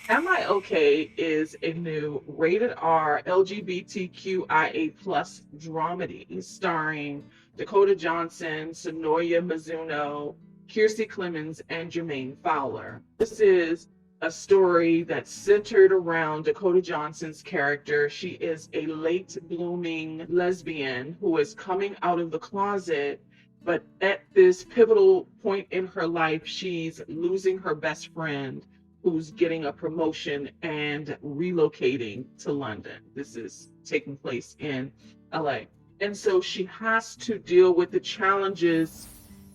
Am I Okay is a new rated R LGBTQIA plus dramedy starring Dakota Johnson, Sonoya Mizuno, Kiersey Clemens, and Jermaine Fowler. This is a story that's centered around Dakota Johnson's character. She is a late blooming lesbian who is coming out of the closet, but at this pivotal point in her life, she's losing her best friend who's getting a promotion and relocating to London. This is taking place in LA. And so she has to deal with the challenges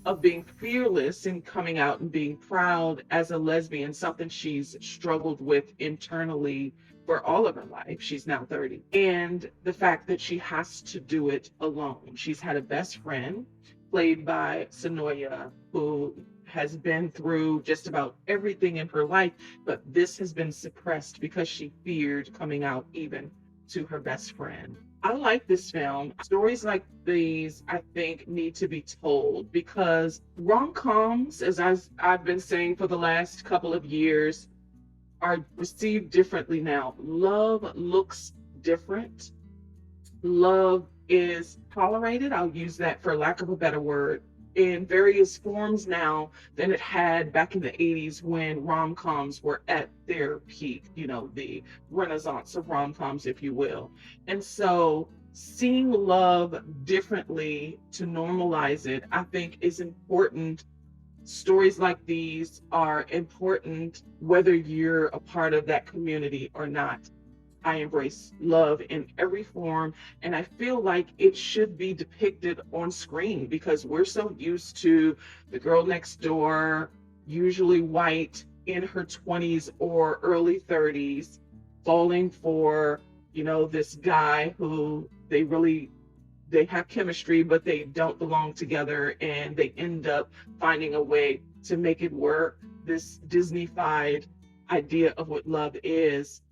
of being fearless and coming out and being proud as a lesbian, something she's struggled with internally for all of her life. She's now 30. And the fact that she has to do it alone. She's had a best friend played by Sonoya, who has been through just about everything in her life, but this has been suppressed because she feared coming out even to her best friend. I like this film. Stories like these, I think, need to be told because rom-coms, as I've been saying for the last couple of years, are received differently now. Love looks different. Love is tolerated, I'll use that for lack of a better word, in various forms now than it had back in the 80s when rom-coms were at their peak, the renaissance of rom-coms, if you will. And so seeing love differently to normalize it, I think is important. Stories like these are important whether you're a part of that community or not. I embrace love in every form, and I feel like it should be depicted on screen because we're so used to the girl next door, usually white, in her 20s or early 30s, falling for, this guy who they have chemistry, but they don't belong together, and they end up finding a way to make it work. This Disney-fied idea of what love is,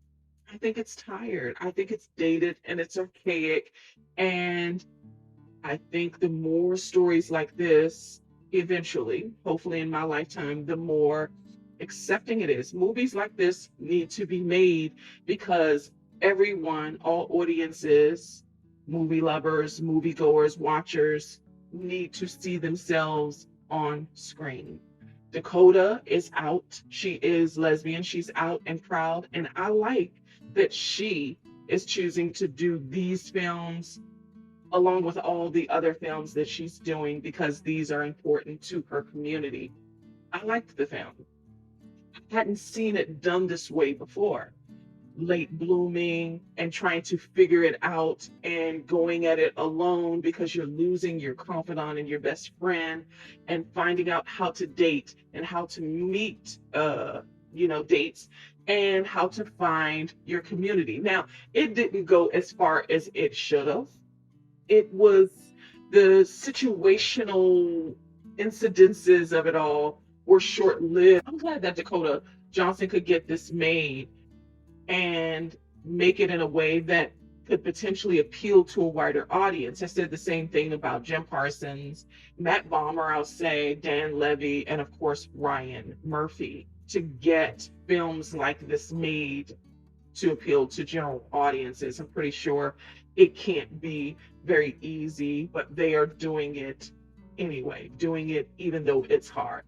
I think it's tired. I think it's dated and it's archaic. And I think the more stories like this, eventually, hopefully in my lifetime, the more accepting it is. Movies like this need to be made because everyone, all audiences, movie lovers, moviegoers, watchers, need to see themselves on screen. Dakota is out. She is lesbian. She's out and proud. And I like that she is choosing to do these films along with all the other films that she's doing because these are important to her community. I liked the film. I hadn't seen it done this way before. Late blooming and trying to figure it out and going at it alone because you're losing your confidant and your best friend and finding out how to date and how to meet dates and how to find your community. Now, it didn't go as far as it should have. It was the situational incidences of it all were short lived. I'm glad that Dakota Johnson could get this made and make it in a way that could potentially appeal to a wider audience. I said the same thing about Jim Parsons, Matt Bomer, I'll say, Dan Levy, and of course, Ryan Murphy, to get films like this made to appeal to general audiences. I'm pretty sure it can't be very easy, but they are doing it anyway, doing it even though it's hard.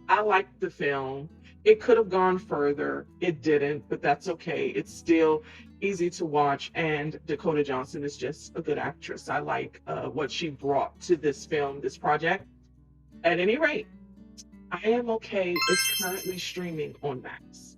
I liked the film. It could have gone further. It didn't, but that's okay. It's still easy to watch, and Dakota Johnson is just a good actress. I like what she brought to this film, this project. At any rate, I Am Okay is currently streaming on Max.